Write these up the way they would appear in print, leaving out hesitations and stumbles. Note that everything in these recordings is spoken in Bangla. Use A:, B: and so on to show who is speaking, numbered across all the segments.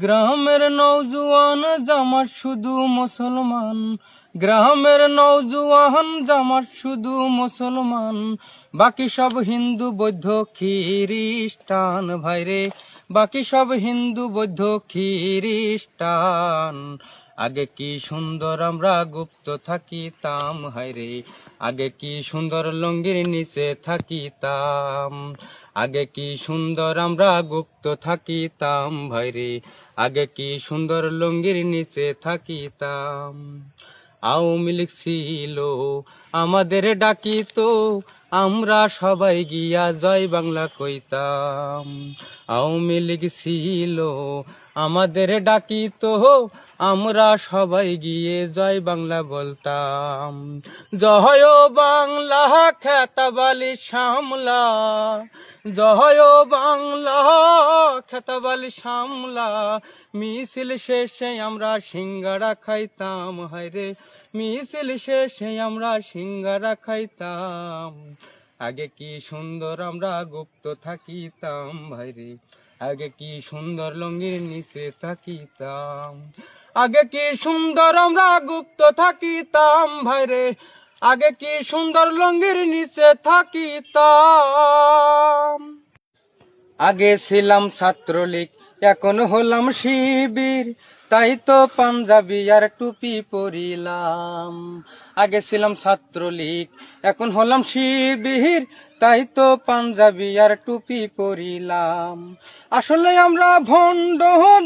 A: গ্রামের নওজোয়ান জামাত শুধু মুসলমান, গ্রামের নওজোয়ান জামাত শুধু মুসলমান, বাকি সব হিন্দু বৌদ্ধ খ্রিস্টান ভাইরে, বাকি সব হিন্দু বৌদ্ধ খ্রিস্টান। আগে কি সুন্দর আমরা গুপ্ত থাকিতাম হায়রে, আগে কি সুন্দর লঙ্গির নিচে থাকিতাম, আগে কি সুন্দর আমরা গুপ্ত থাকিতাম ভাইরে, আগে কি সুন্দর লঙ্গির নিচে থাকিতাম। আওয়ামী লীগ ছিল আমাদের ডাকিত, আমরা সবাই গিয়া জয় বাংলা কইতাম। আওয়ামী লীগ ছিল আমাদের ডাকিত, আমরা সবাই গিয়ে জয় বাংলা বলতাম। জয় বাংলা খেতাবালি সামলা, জয় বাংলা খেতাবালি সামলা, মিছিল শেষে আমরা সিঙ্গারা খাইতাম হায়রে, মিছিল শেষে আমরা সিঙ্গারা খাইতাম। আগে কি সুন্দর আমরা গুপ্ত থাকিতাম ভাইরে, আগে কি সুন্দর লঙ্গির নিচে থাকিতাম, আগে কি সুন্দর আমরা গুপ্ত থাকিতাম ভাইরে, আগে কি সুন্দর লঙ্গির নিচে থাকিতাম। আগে ছিলাম ছাত্রলীগ, এখন হলাম শিবির, তাই তো পাঞ্জাবি আর টুপি পরিলাম। আগে ছিলাম ছাত্রলীগ, এখন হলাম শিবির, তাই তো পাঞ্জাবি আর টুপি পরিলাম। আসলে আমরা ভণ্ড,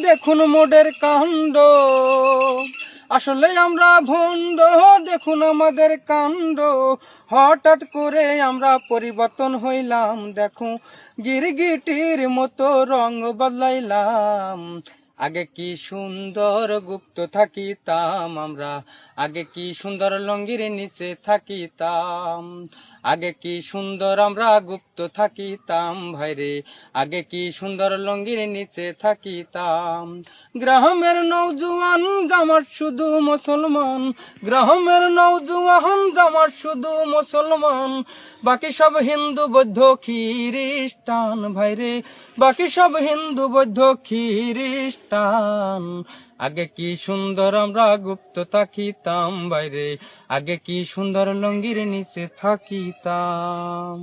A: দেখুন মোদের কাণ্ড, আসলে আমরা ভণ্ড, দেখুন আমাদের কাণ্ড। হঠাৎ করে আমরা পরিবর্তন হইলাম, দেখো গিরগিটির মতো রং বদলাইলাম। আগে কি সুন্দর গুপ্ত থাকিতাম আমরা, আগে কি সুন্দর লঙ্গির নিচে থাকিতাম, আগে কি সুন্দর আমরা গুপ্ত থাকিতাম ভাইরে, আগে কি সুন্দর লঙ্গির নিচে থাকিতাম। গ্রামের নওজোয়ান জামাত শুধু মুসলমান, গ্রামের নওজোয়ান জামাত শুধু মুসলমান, বাকি সব হিন্দু বৌদ্ধ খ্রিস্টান ভাইরে, বাকি সব হিন্দু বৌদ্ধ খ্রিস্টান। আগে কি সুন্দর আমরা গুপ্ত থাকিতাম বাইরে, আগে কি সুন্দর লঙ্গির নিচে থাকিতাম।